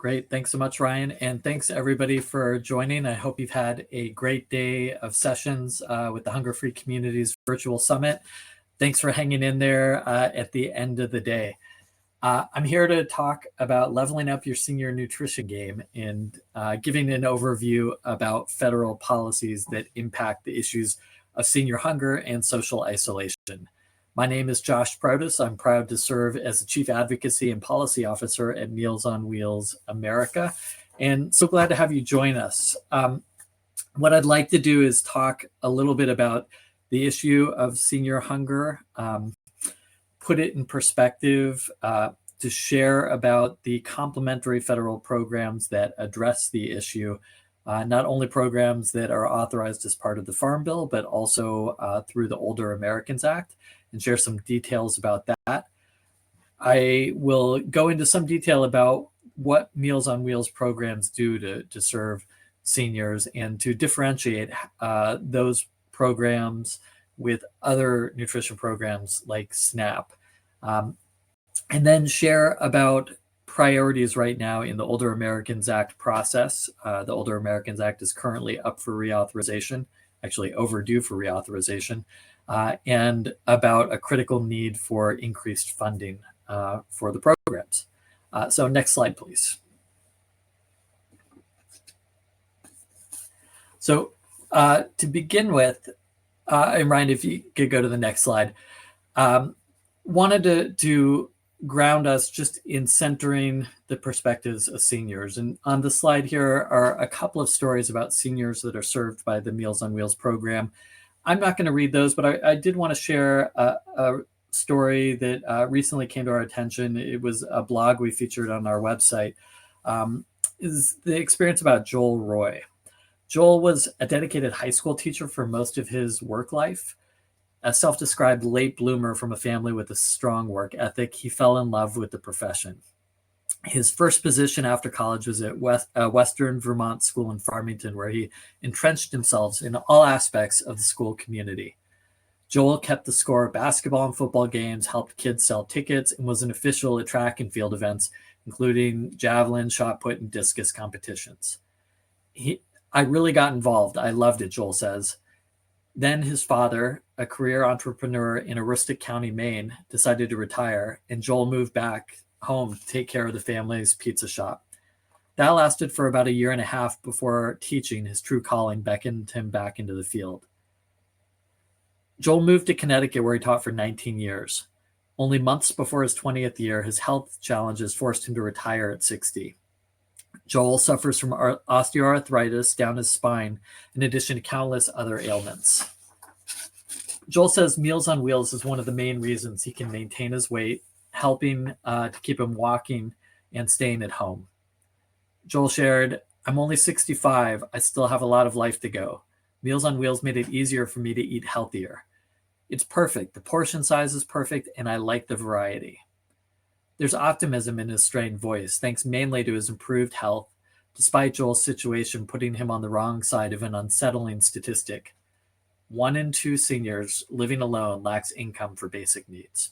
Great. Thanks so much, Ryan. And thanks everybody for joining. I hope you've had a great day of sessions with the Hunger Free Communities Virtual Summit. Thanks for hanging in there at the end of the day. I'm here to talk about leveling up your senior nutrition game and giving an overview about federal policies that impact the issues of senior hunger and social isolation. My name is Josh Proudus. I'm proud to serve as the Chief Advocacy and Policy Officer at Meals on Wheels America, and so glad to have you join us. What I'd like to do is talk a little bit about the issue of senior hunger, put it in perspective, to share about the complementary federal programs that address the issue, not only programs that are authorized as part of the Farm Bill, but also through the Older Americans Act, and share some details about that. I will go into some detail about what Meals on Wheels programs do to serve seniors and to differentiate those programs with other nutrition programs like SNAP. And then share about priorities right now in the Older Americans Act process. The Older Americans Act is currently up for reauthorization, actually overdue for reauthorization, and about a critical need for increased funding for the programs. So next slide, please. So to begin with, and Ryan, if you could go to the next slide, wanted to ground us just in centering the perspectives of seniors. And on the slide here are a couple of stories about seniors that are served by the Meals on Wheels program. I'm not going to read those, but I did want to share a story that recently came to our attention. It was a blog we featured on our website. Is the experience about Joel Roy. Joel was a dedicated high school teacher for most of his work life. A self-described late bloomer from a family with a strong work ethic, he fell in love with the profession. His first position after college was at Western Vermont School in Farmington, where he entrenched himself in all aspects of the school community. Joel kept the score of basketball and football games, helped kids sell tickets, and was an official at track and field events, including javelin, shot put, and discus competitions. I really got involved. I loved it, Joel says. Then his father, a career entrepreneur in Aroostook County, Maine, decided to retire, and Joel moved back home to take care of the family's pizza shop. That lasted for about 1.5 years before teaching, his true calling, beckoned him back into the field. Joel moved to Connecticut, where he taught for 19 years. Only months before his 20th year, his health challenges forced him to retire at 60. Joel suffers from osteoarthritis down his spine, in addition to countless other ailments. Joel says Meals on Wheels is one of the main reasons he can maintain his weight, helping to keep him walking and staying at home. Joel shared, "I'm only 65. I still have a lot of life to go. Meals on Wheels made it easier for me to eat healthier. It's perfect. The portion size is perfect, and I like the variety." There's optimism in his strained voice, thanks mainly to his improved health, despite Joel's situation putting him on the wrong side of an unsettling statistic. 1 in 2 seniors living alone lacks income for basic needs.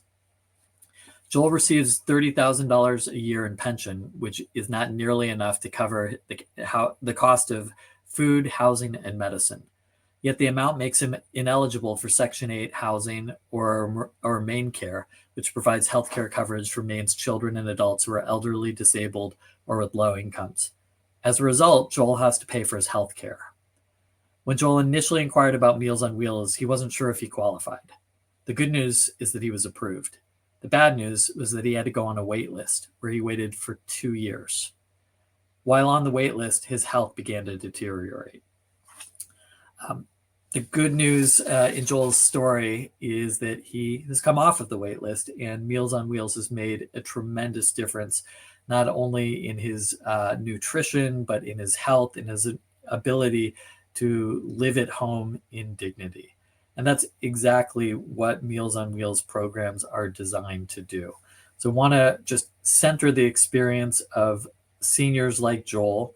Joel receives $30,000 a year in pension, which is not nearly enough to cover the cost of food, housing, and medicine. Yet the amount makes him ineligible for Section 8 housing or Maine Care, which provides health care coverage for Maine's children and adults who are elderly, disabled, or with low incomes. As a result, Joel has to pay for his health care. When Joel initially inquired about Meals on Wheels, he wasn't sure if he qualified. The good news is that he was approved. The bad news was that he had to go on a wait list, where he waited for 2 years. While on the wait list, his health began to deteriorate. The good news in Joel's story is that he has come off of the wait list, and Meals on Wheels has made a tremendous difference, not only in his nutrition, but in his health and his ability to live at home in dignity. And that's exactly what Meals on Wheels programs are designed to do. So I want to just center the experience of seniors like Joel.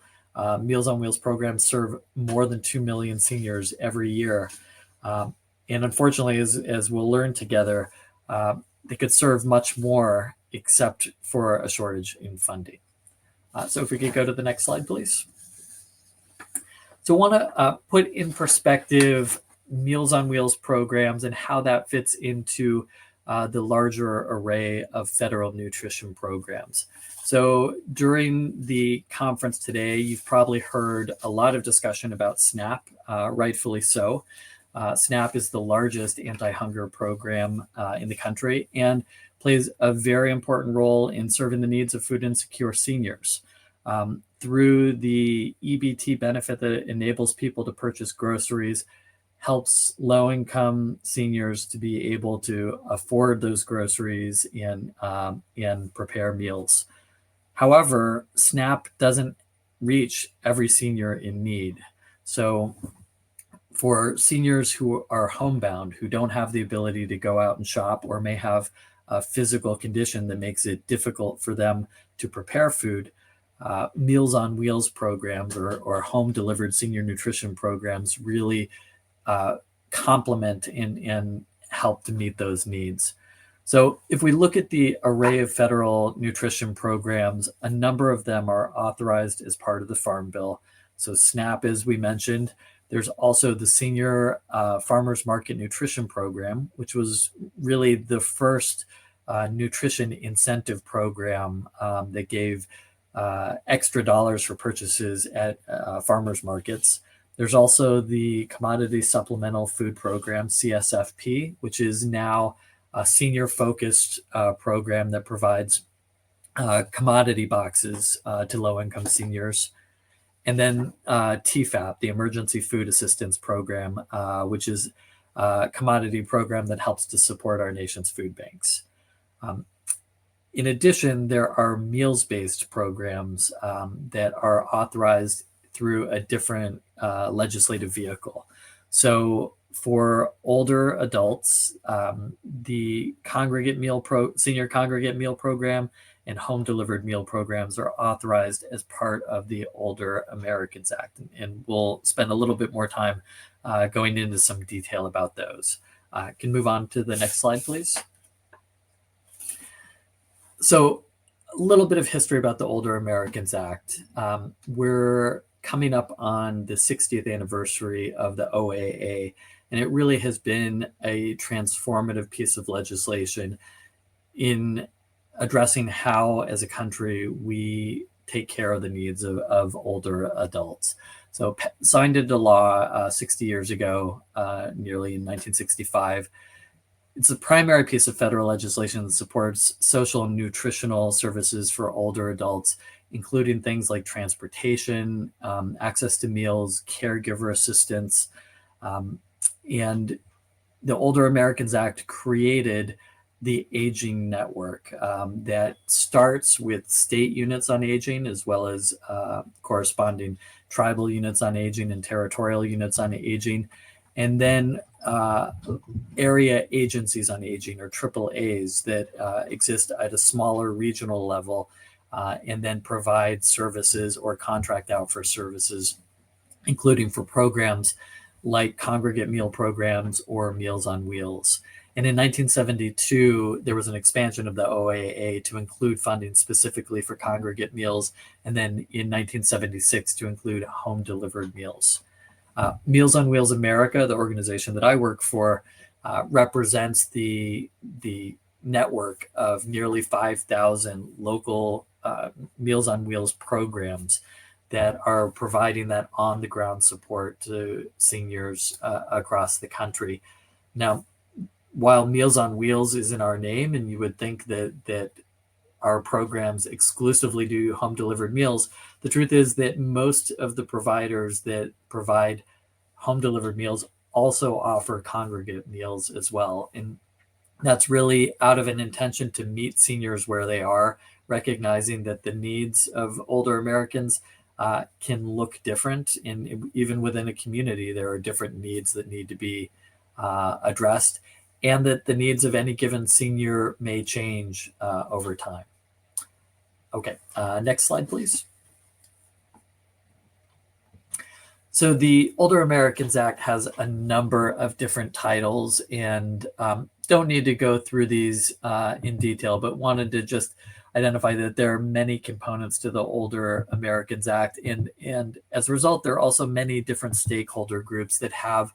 Meals on Wheels programs serve more than 2 million seniors every year. And unfortunately, as we'll learn together, they could serve much more except for a shortage in funding. So if we could go to the next slide, please. So I want to put in perspective Meals on Wheels programs and how that fits into the larger array of federal nutrition programs. So during the conference today, you've probably heard a lot of discussion about SNAP, rightfully so. SNAP is the largest anti-hunger program in the country and plays a very important role in serving the needs of food insecure seniors. Through the EBT benefit that enables people to purchase groceries, helps low-income seniors to be able to afford those groceries and prepare meals. However, SNAP doesn't reach every senior in need. So for seniors who are homebound, who don't have the ability to go out and shop or may have a physical condition that makes it difficult for them to prepare food, Meals on Wheels programs or home delivered senior nutrition programs really complement and help to meet those needs. So if we look at the array of federal nutrition programs, a number of them are authorized as part of the Farm Bill. So SNAP, as we mentioned, there's also the Senior Farmers Market Nutrition Program, which was really the first nutrition incentive program that gave extra dollars for purchases at farmers markets. There's also the Commodity Supplemental Food Program, CSFP, which is now a senior-focused program that provides commodity boxes to low-income seniors. And then TFAP, the Emergency Food Assistance Program, which is a commodity program that helps to support our nation's food banks. In addition, there are meals-based programs that are authorized through a different legislative vehicle. So for older adults, the Senior Congregate Meal Program and Home Delivered Meal Programs are authorized as part of the Older Americans Act. And we'll spend a little bit more time going into some detail about those. Can move on to the next slide, please. So a little bit of history about the Older Americans Act. We're coming up on the 60th anniversary of the OAA, and it really has been a transformative piece of legislation in addressing how, as a country, we take care of the needs of older adults. So signed into law 60 years ago, nearly in 1965. It's the primary piece of federal legislation that supports social and nutritional services for older adults, including things like transportation, access to meals, caregiver assistance. And the Older Americans Act created the Aging Network that starts with state units on aging, as well as corresponding tribal units on aging and territorial units on aging. And then area agencies on aging, or AAAs, that exist at a smaller regional level and then provide services or contract out for services, including for programs like congregate meal programs or Meals on Wheels. And in 1972, there was an expansion of the OAA to include funding specifically for congregate meals, and then in 1976 to include home delivered meals. Meals on Wheels America, the organization that I work for, represents the network of nearly 5,000 local Meals on Wheels programs that are providing that on-the-ground support to seniors across the country. Now, while Meals on Wheels is in our name, and you would think that our programs exclusively do home delivered meals, the truth is that most of the providers that provide home delivered meals also offer congregate meals as well. And that's really out of an intention to meet seniors where they are, recognizing that the needs of older Americans can look different. And even within a community, there are different needs that need to be addressed, and that the needs of any given senior may change over time. Okay, next slide, please. So the Older Americans Act has a number of different titles, and don't need to go through these in detail, but wanted to just identify that there are many components to the Older Americans Act, and as a result, there are also many different stakeholder groups that have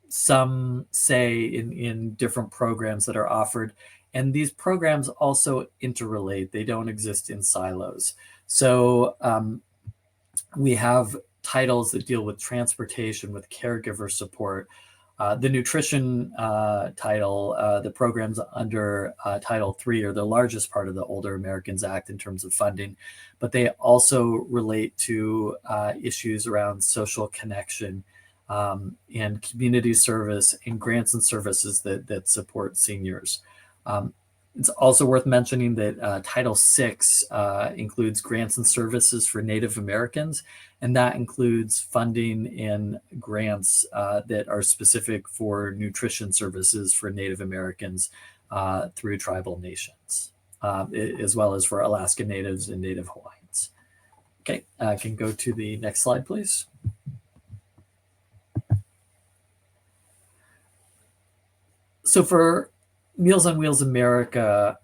some say in different programs that are offered. And these programs also interrelate. They don't exist in silos. So we have titles that deal with transportation, with caregiver support. The nutrition title, the programs under Title III are the largest part of the Older Americans Act in terms of funding, but they also relate to issues around social connection and community service and grants and services that support seniors. It's also worth mentioning that Title VI includes grants and services for Native Americans, and that includes funding and grants that are specific for nutrition services for Native Americans through tribal nations, as well as for Alaska Natives and Native Hawaiians. Okay, I can go to the next slide, please. So for Meals on Wheels America,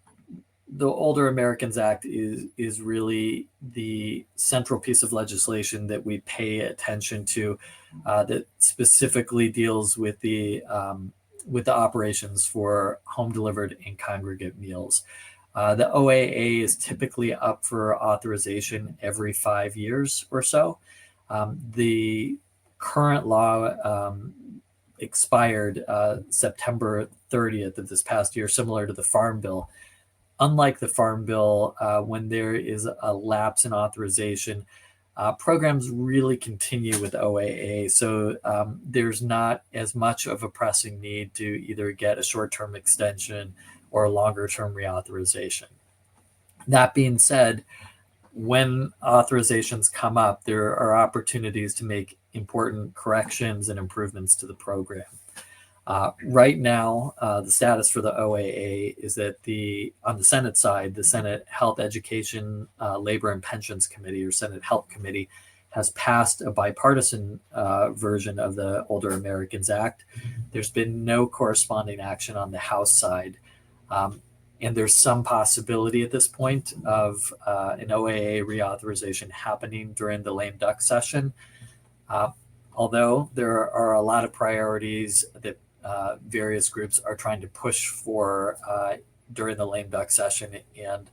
the Older Americans Act is really the central piece of legislation that we pay attention to, that specifically deals with the operations for home delivered and congregate meals. The OAA is typically up for authorization every 5 years or so. The current law expired September 30th of this past year, similar to the Farm Bill. Unlike the Farm Bill, when there is a lapse in authorization, programs really continue with OAA. So there's not as much of a pressing need to either get a short-term extension or a longer-term reauthorization. That being said, when authorizations come up, there are opportunities to make important corrections and improvements to the program. Right now, the status for the OAA is that on the Senate side, the Senate Health, Education, Labor, and Pensions Committee, or Senate Health Committee, has passed a bipartisan version of the Older Americans Act. There's been no corresponding action on the House side. And there's some possibility at this point of an OAA reauthorization happening during the lame duck session. Although there are a lot of priorities that various groups are trying to push for during the lame duck session, and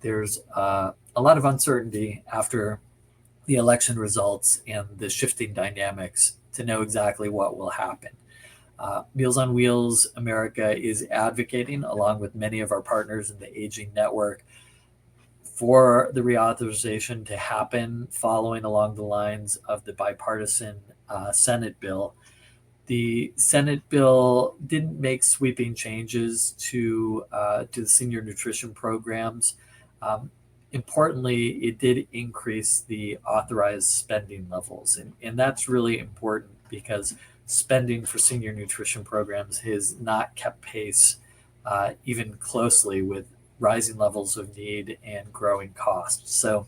there's a lot of uncertainty after the election results and the shifting dynamics to know exactly what will happen. Meals on Wheels America is advocating, along with many of our partners in the Aging Network, for the reauthorization to happen following along the lines of the bipartisan Senate bill. The Senate bill didn't make sweeping changes to the senior nutrition programs. Importantly, it did increase the authorized spending levels, and that's really important because spending for senior nutrition programs has not kept pace even closely with rising levels of need and growing costs. So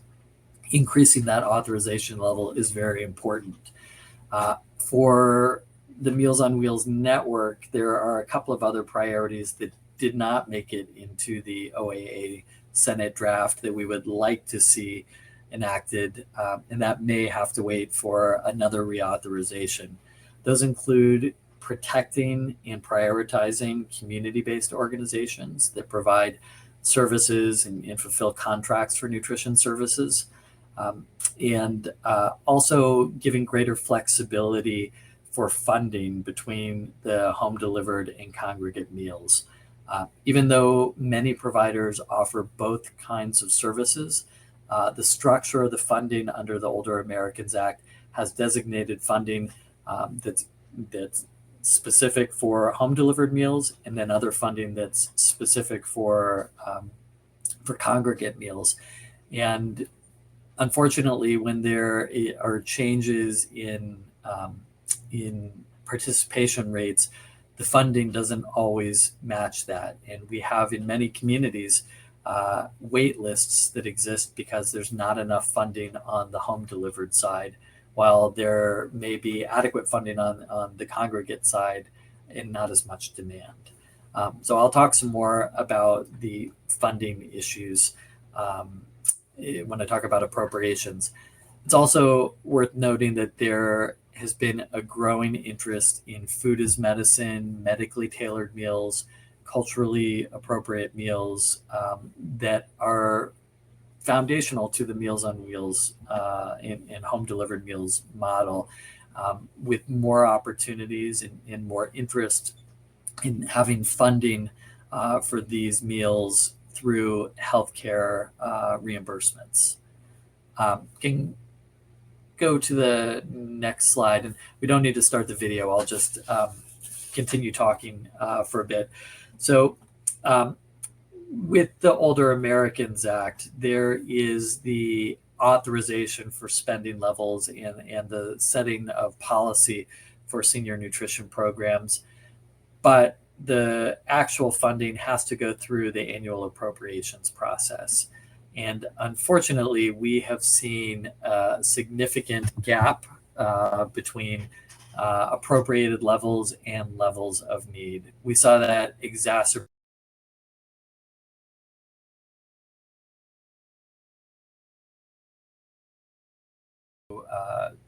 increasing that authorization level is very important. For the Meals on Wheels network, there are a couple of other priorities that did not make it into the OAA Senate draft that we would like to see enacted, and that may have to wait for another reauthorization. Those include protecting and prioritizing community-based organizations that provide services and fulfill contracts for nutrition services, and also giving greater flexibility for funding between the home delivered and congregate meals. Even though many providers offer both kinds of services, the structure of the funding under the Older Americans Act has designated funding that's specific for home delivered meals, and then other funding that's specific for congregate meals. And unfortunately, when there are changes in participation rates, the funding doesn't always match that. And we have in many communities wait lists that exist because there's not enough funding on the home delivered side, while there may be adequate funding on the congregate side and not as much demand. So I'll talk some more about the funding issues when I talk about appropriations. It's also worth noting that there has been a growing interest in food as medicine, medically tailored meals, culturally appropriate meals that are foundational to the Meals on Wheels and home delivered meals model, with more opportunities and more interest in having funding for these meals through healthcare reimbursements. Can go to the next slide, and we don't need to start the video. I'll just continue talking for a bit. So with the Older Americans Act, there is the authorization for spending levels and the setting of policy for senior nutrition programs. But the actual funding has to go through the annual appropriations process. And unfortunately, we have seen a significant gap between appropriated levels and levels of need. We saw that exacerbated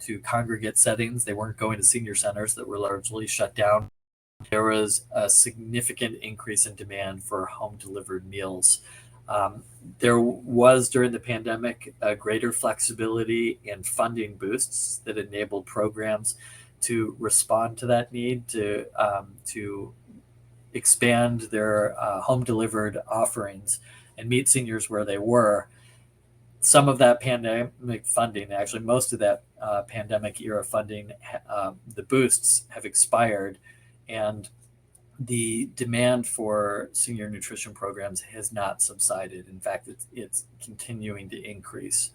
to congregate settings. They weren't going to senior centers that were largely shut down. There was a significant increase in demand for home delivered meals. There was, during the pandemic, a greater flexibility and funding boosts that enabled programs to respond to that need, to expand their home delivered offerings and meet seniors where they were. Some of that pandemic funding, actually most of that pandemic era funding, the boosts have expired, and the demand for senior nutrition programs has not subsided. In fact, it's continuing to increase.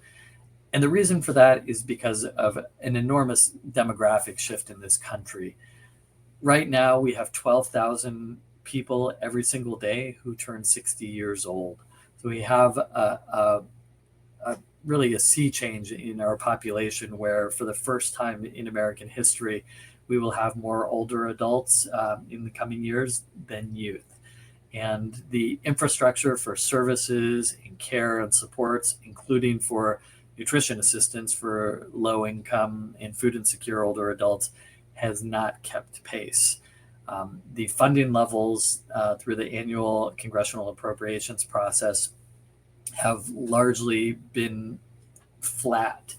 And the reason for that is because of an enormous demographic shift in this country. Right now, we have 12,000 people every single day who turn 60 years old. So we have really a sea change in our population, where for the first time in American history, we will have more older adults in the coming years than youth. And the infrastructure for services and care and supports, including for nutrition assistance for low income and food insecure older adults, has not kept pace. The funding levels through the annual congressional appropriations process have largely been flat.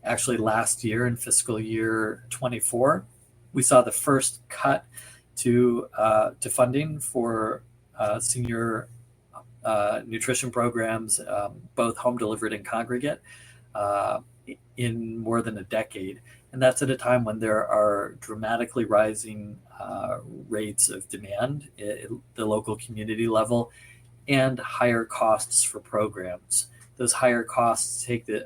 Actually, last year in fiscal year 24, we saw the first cut to funding for senior nutrition programs, both home delivered and congregate, in more than a decade. And that's at a time when there are dramatically rising rates of demand at the local community level and higher costs for programs. Those higher costs take the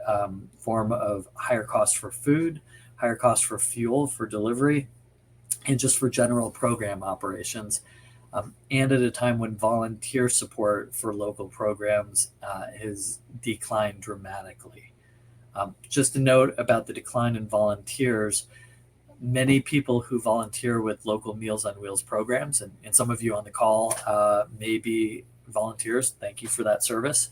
form of higher costs for food, higher costs for fuel, for delivery, and just for general program operations. And at a time when volunteer support for local programs has declined dramatically. Just a note about the decline in volunteers. Many people who volunteer with local Meals on Wheels programs, and some of you on the call may be volunteers. Thank you for that service.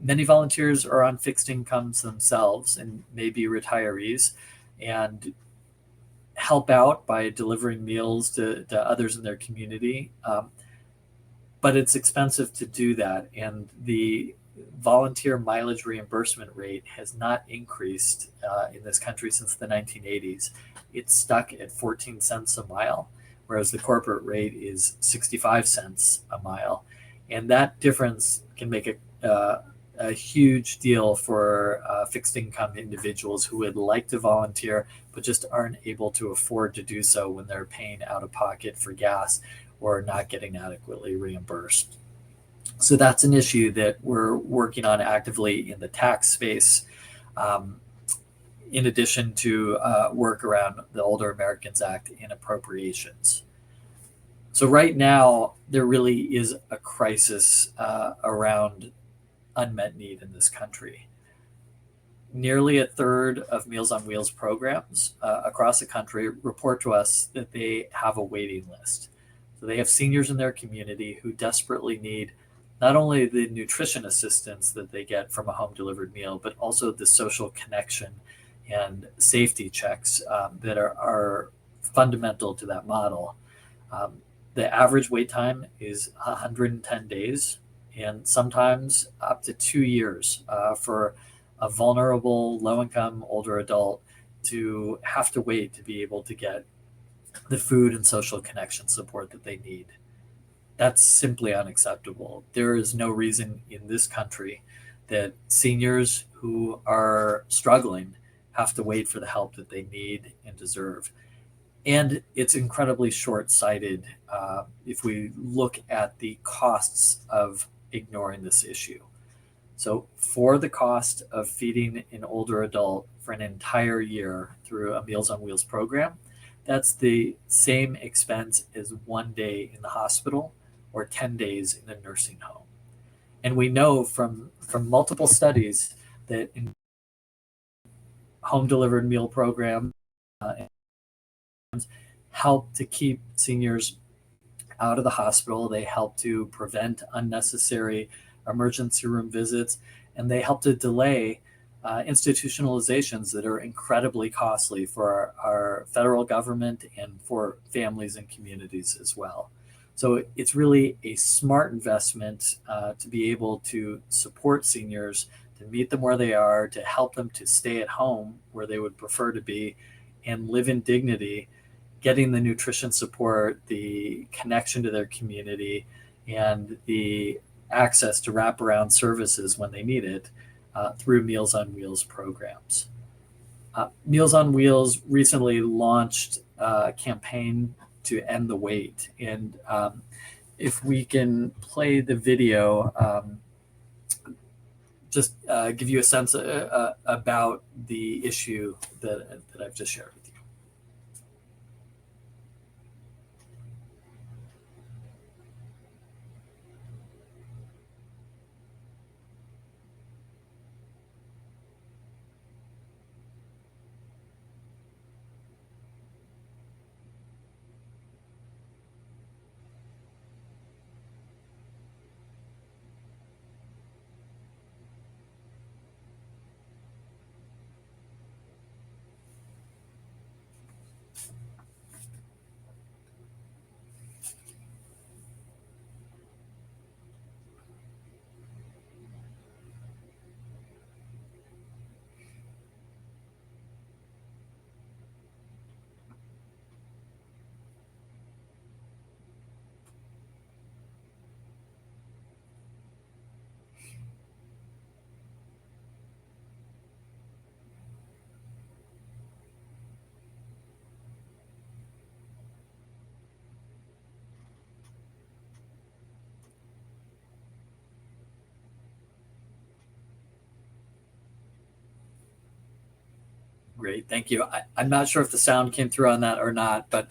Many volunteers are on fixed incomes themselves and may be retirees, and help out by delivering meals to others in their community. But it's expensive to do that. And the volunteer mileage reimbursement rate has not increased in this country since the 1980s. It's stuck at 14 cents a mile, whereas the corporate rate is 65 cents a mile. And that difference can make a huge deal for fixed income individuals who would like to volunteer, but just aren't able to afford to do so when they're paying out of pocket for gas or not getting adequately reimbursed. So that's an issue that we're working on actively in the tax space, in addition to work around the Older Americans Act and appropriations. So right now, there really is a crisis around unmet need in this country. Nearly a third of Meals on Wheels programs across the country report to us that they have a waiting list. So they have seniors in their community who desperately need not only the nutrition assistance that they get from a home delivered meal, but also the social connection and safety checks that are fundamental to that model. Um, the average wait time is 110 days and sometimes up to 2 years for a vulnerable, low income, older adult to have to wait to be able to get the food and social connection support that they need. That's simply unacceptable. There is no reason in this country that seniors who are struggling have to wait for the help that they need and deserve. And it's incredibly short-sighted if we look at the costs of ignoring this issue. So for the cost of feeding an older adult for an entire year through a Meals on Wheels program, that's the same expense as 1 day in the hospital or 10 days in a nursing home. And we know from multiple studies that in home delivered meal programs help to keep seniors out of the hospital. They help to prevent unnecessary emergency room visits, and they help to delay institutionalizations that are incredibly costly for our federal government and for families and communities as well. So it's really a smart investment to be able to support seniors, to meet them where they are, to help them to stay at home where they would prefer to be and live in dignity, getting the nutrition support, the connection to their community, and the access to wraparound services when they need it through Meals on Wheels programs. Meals on Wheels recently launched a campaign to end the wait. And if we can play the video, just give you a sense about the issue that I've just shared with you. Great, thank you. I'm not sure if the sound came through on that or not, but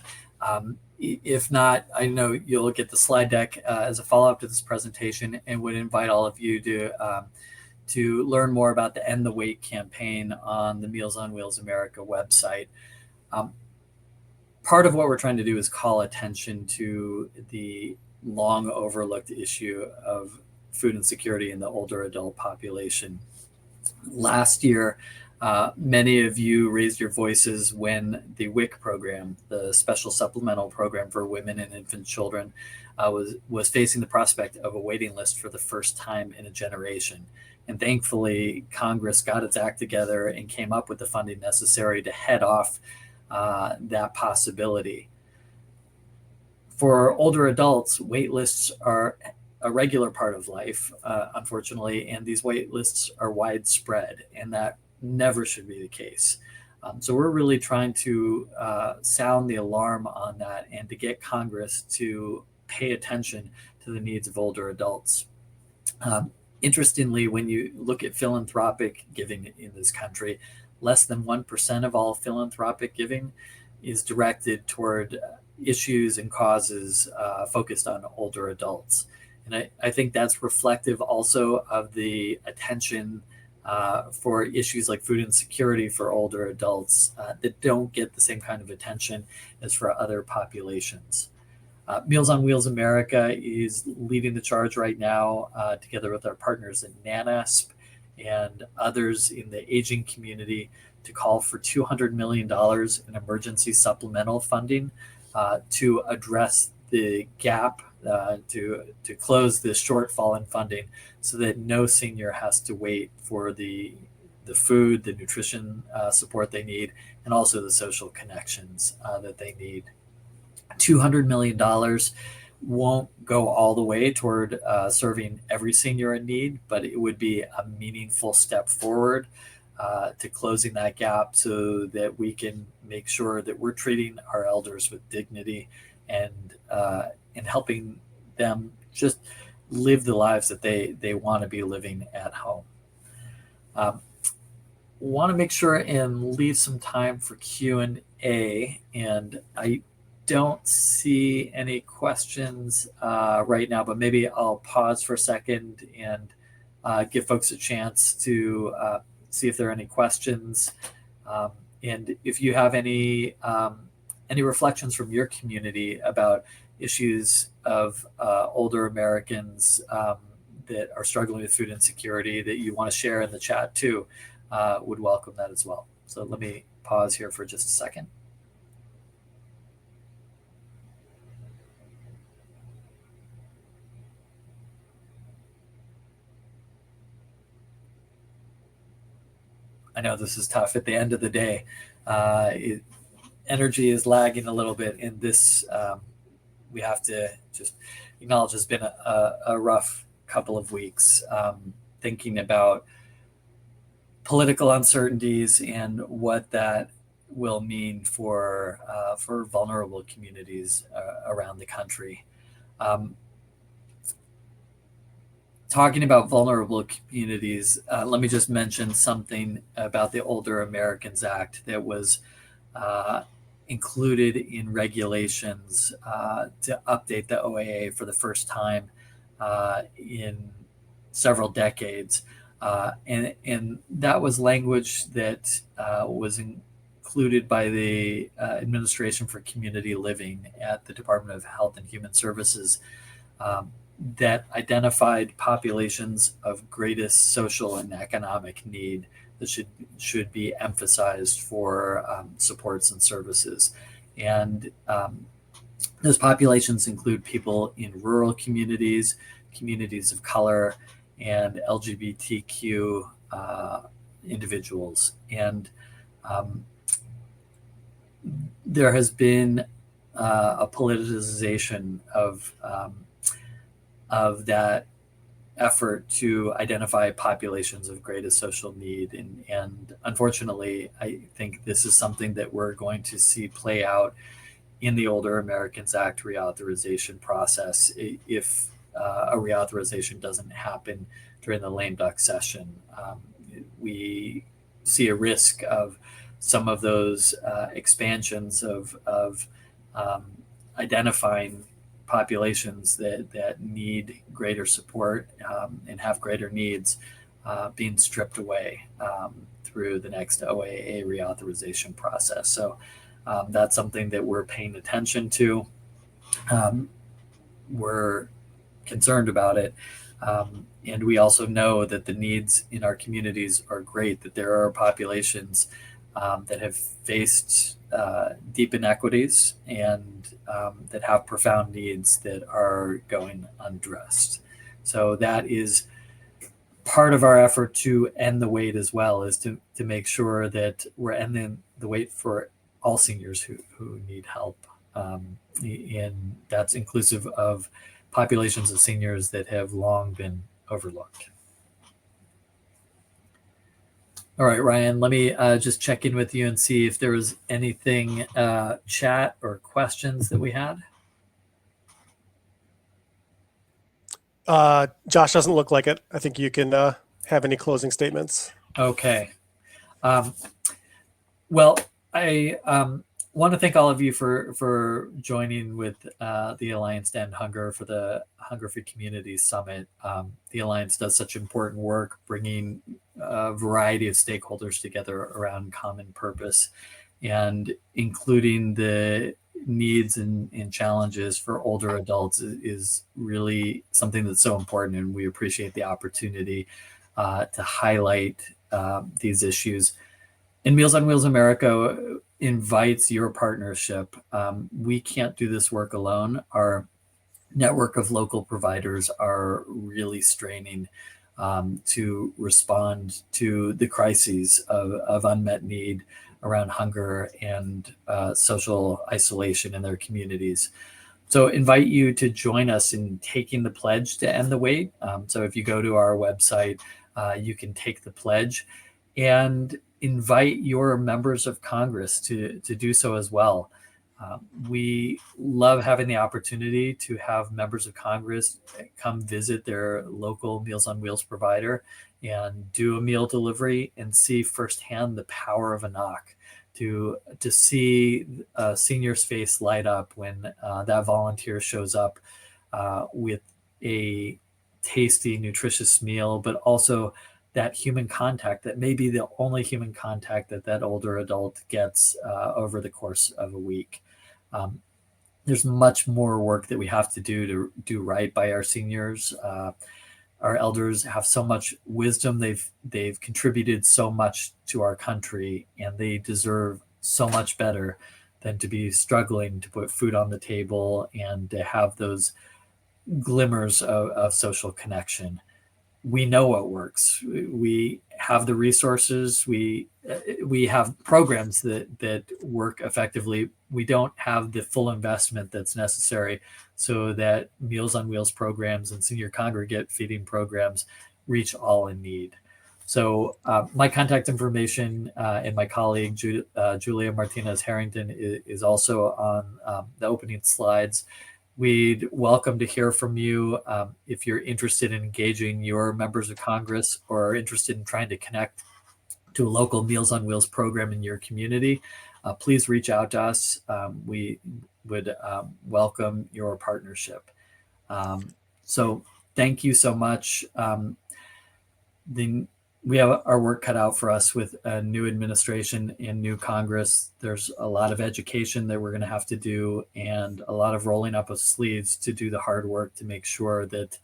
if not, I know you'll get the slide deck as a follow-up to this presentation, and would invite all of you to learn more about the End the Wait campaign on the Meals on Wheels America website. Part of what we're trying to do is call attention to the long overlooked issue of food insecurity in the older adult population. Last year, many of you raised your voices when the WIC program, the Special Supplemental Program for Women and Infant Children, was facing the prospect of a waiting list for the first time in a generation. And thankfully, Congress got its act together and came up with the funding necessary to head off that possibility. For older adults, wait lists are a regular part of life, unfortunately, and these wait lists are widespread, and that never should be the case. So we're really trying to sound the alarm on that and to get Congress to pay attention to the needs of older adults. Interestingly, when you look at philanthropic giving in this country, less than 1% of all philanthropic giving is directed toward issues and causes focused on older adults. And I think that's reflective also of the attention for issues like food insecurity for older adults that don't get the same kind of attention as for other populations. Meals on Wheels America is leading the charge right now, together with our partners at NANASP and others in the aging community, to call for $200 million in emergency supplemental funding to address the gap, to close this shortfall in funding, so that no senior has to wait for the food, the nutrition support they need, and also the social connections that they need. $200 million won't go all the way toward serving every senior in need, but it would be a meaningful step forward to closing that gap, so that we can make sure that we're treating our elders with dignity and helping them just live the lives that they want to be living at home. Want to make sure and leave some time for Q&A, and I don't see any questions right now, but maybe I'll pause for a second and give folks a chance to see if there are any questions. And if you have any reflections from your community about issues of older Americans that are struggling with food insecurity that you want to share in the chat too, would welcome that as well. So let me pause here for just a second. I know this is tough at the end of the day. Energy is lagging a little bit in this. We have to just acknowledge it's been a rough couple of weeks, thinking about political uncertainties and what that will mean for vulnerable communities around the country. Talking about vulnerable communities, let me just mention something about the Older Americans Act that was included in regulations to update the OAA for the first time in several decades. And that was language that was included by the Administration for Community Living at the Department of Health and Human Services, that identified populations of greatest social and economic need that should be emphasized for supports and services. And those populations include people in rural communities, communities of color, and LGBTQ individuals. And there has been a politicization of that effort to identify populations of greatest social need. And unfortunately, I think this is something that we're going to see play out in the Older Americans Act reauthorization process if a reauthorization doesn't happen during the lame duck session. We see a risk of some of those expansions of identifying populations that need greater support and have greater needs being stripped away through the next OAA reauthorization process. So that's something that we're paying attention to. We're concerned about it. And we also know that the needs in our communities are great, that there are populations that have faced deep inequities and that have profound needs that are going unaddressed. So that is part of our effort to end the wait as well, is to make sure that we're ending the wait for all seniors who need help. And that's inclusive of populations of seniors that have long been overlooked. All right, Ryan, let me just check in with you and see if there was anything chat or questions that we had. Josh, doesn't look like it. I think you can have any closing statements. Okay. Well, I want to thank all of you for joining with the Alliance to End Hunger for the Hunger Free Communities Summit. The Alliance does such important work, bringing a variety of stakeholders together around common purpose, and including the needs and challenges for older adults is really something that's so important, and we appreciate the opportunity to highlight these issues. And Meals on Wheels America invites your partnership. We can't do this work alone. Our network of local providers are really straining to respond to the crises of unmet need around hunger and social isolation in their communities. So invite you to join us in taking the pledge to end the wait. So if you go to our website, you can take the pledge and invite your members of Congress to do so as well. We love having the opportunity to have members of Congress come visit their local Meals on Wheels provider and do a meal delivery and see firsthand the power of a knock, to see a senior's face light up when that volunteer shows up with a tasty, nutritious meal, but also that human contact that may be the only human contact that that older adult gets over the course of a week. There's much more work that we have to do right by our seniors. Our elders have so much wisdom. They've contributed so much to our country, and they deserve so much better than to be struggling to put food on the table and to have those glimmers of social connection. We know what works. We have the resources. We have programs that work effectively. We don't have the full investment that's necessary so that Meals on Wheels programs and senior congregate feeding programs reach all in need. So my contact information and my colleague Julia Martinez Harrington is also on the opening slides. We'd welcome to hear from you if you're interested in engaging your members of Congress or are interested in trying to connect to a local Meals on Wheels program in your community. Please reach out to us. We would welcome your partnership. So thank you so much. We have our work cut out for us with a new administration and new Congress. There's a lot of education that we're going to have to do and a lot of rolling up of sleeves to do the hard work to make sure that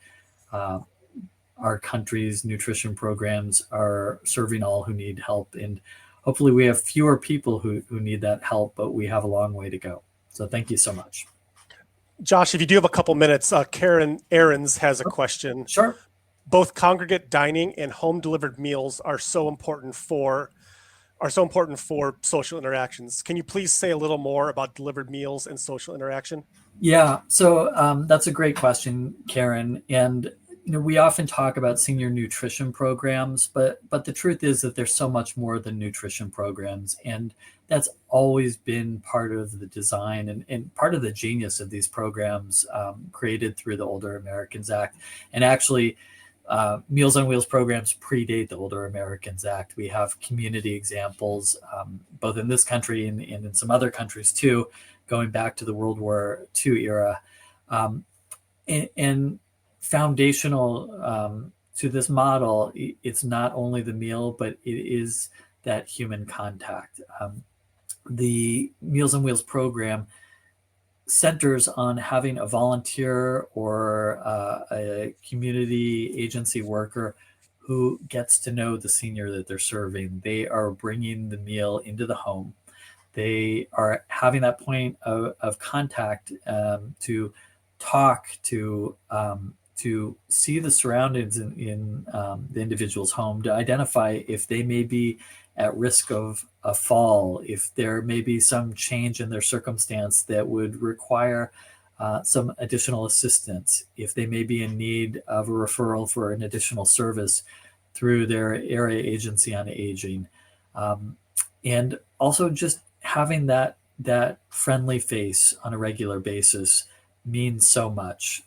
our country's nutrition programs are serving all who need help. And hopefully we have fewer people who need that help, but we have a long way to go. So thank you so much. Josh, if you do have a couple minutes, Karen Ahrens has a question. Sure. Both congregate dining and home delivered meals are so important for social interactions. Can you please say a little more about delivered meals and social interaction? Yeah, so that's a great question, Karen. And we often talk about senior nutrition programs, but the truth is that there's so much more than nutrition programs, and that's always been part of the design and part of the genius of these programs created through the Older Americans Act. And actually, Meals on Wheels programs predate the Older Americans Act. We have community examples, both in this country and in some other countries too, going back to the World War II era. And foundational to this model, it's not only the meal, but it is that human contact. The Meals on Wheels program centers on having a volunteer or a community agency worker who gets to know the senior that they're serving. They are bringing the meal into the home. They are having that point of contact to talk, to see the surroundings in the individual's home, to identify if they may be at risk of a fall, if there may be some change in their circumstance that would require some additional assistance, if they may be in need of a referral for an additional service through their area agency on aging. And also just having that friendly face on a regular basis means so much.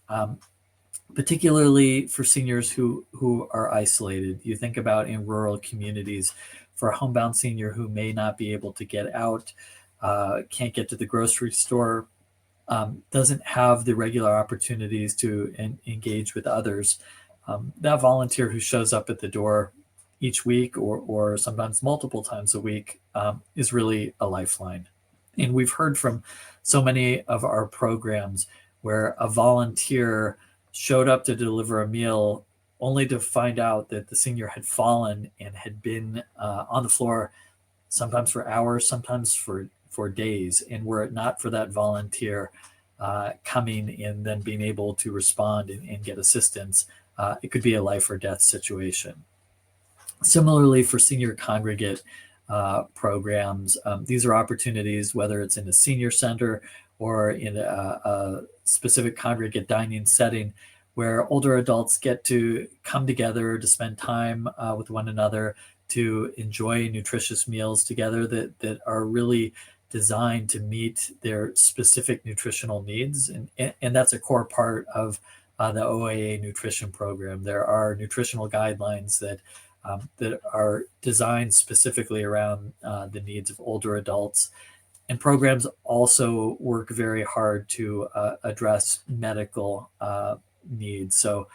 Particularly for seniors who are isolated. You think about in rural communities, for a homebound senior who may not be able to get out, can't get to the grocery store, doesn't have the regular opportunities to engage with others. That volunteer who shows up at the door each week or sometimes multiple times a week is really a lifeline. And we've heard from so many of our programs where a volunteer showed up to deliver a meal only to find out that the senior had fallen and had been on the floor, sometimes for hours, sometimes for days. And were it not for that volunteer coming and then being able to respond and get assistance, it could be a life or death situation. Similarly, for senior congregate programs, these are opportunities, whether it's in a senior center or in a specific congregate dining setting, where older adults get to come together to spend time with one another, to enjoy nutritious meals together that are really designed to meet their specific nutritional needs. And that's a core part of the OAA nutrition program. There are nutritional guidelines that are designed specifically around the needs of older adults. And programs also work very hard to address medical needs. So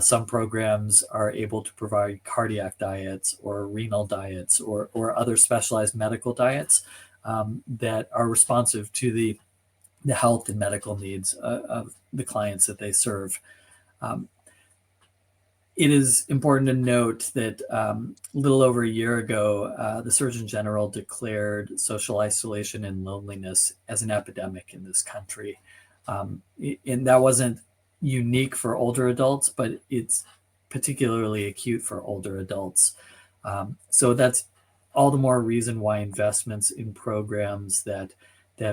some programs are able to provide cardiac diets or renal diets or other specialized medical diets that are responsive to the health and medical needs of the clients that they serve. It is important to note that a little over a year ago, the Surgeon General declared social isolation and loneliness as an epidemic in this country. And that wasn't unique for older adults, but it's particularly acute for older adults. So that's all the more reason why investments in programs that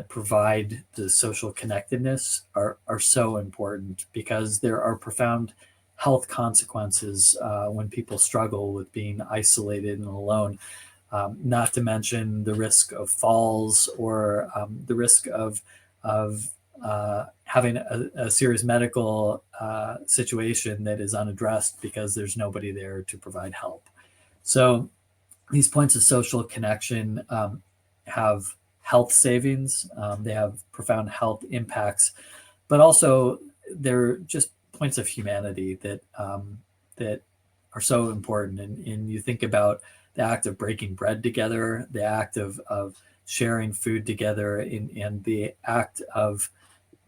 provide the social connectedness are so important, because there are profound health consequences when people struggle with being isolated and alone. Not to mention the risk of falls or the risk of having a serious medical situation that is unaddressed because there's nobody there to provide help. So these points of social connection have health savings, they have profound health impacts, but also they're just points of humanity that are so important. And you think about the act of breaking bread together, the act of sharing food together, and the act of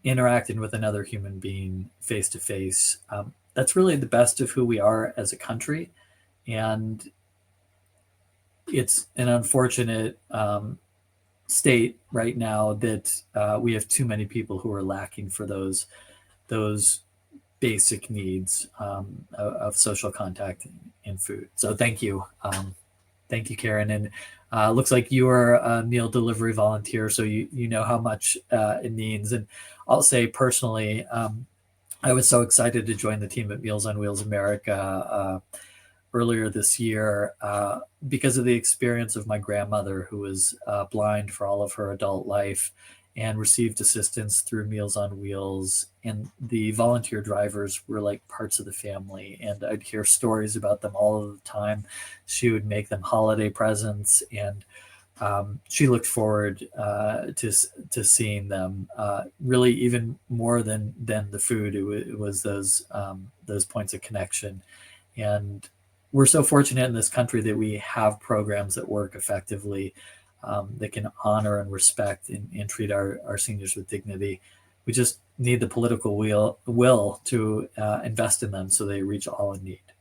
interacting with another human being face to face. That's really the best of who we are as a country. And it's an unfortunate state right now that we have too many people who are lacking for those basic needs of social contact and food. So thank you. Thank you, Karen. And looks like you are a meal delivery volunteer, so you know how much it means. And I'll say personally, I was so excited to join the team at Meals on Wheels America earlier this year because of the experience of my grandmother, who was blind for all of her adult life and received assistance through Meals on Wheels. And the volunteer drivers were like parts of the family. And I'd hear stories about them all of the time. She would make them holiday presents, and she looked forward to seeing them. Really, even more than the food, it was those points of connection. And we're so fortunate in this country that we have programs that work effectively, that can honor and respect and treat our seniors with dignity. We just need the political will to invest in them so they reach all in need.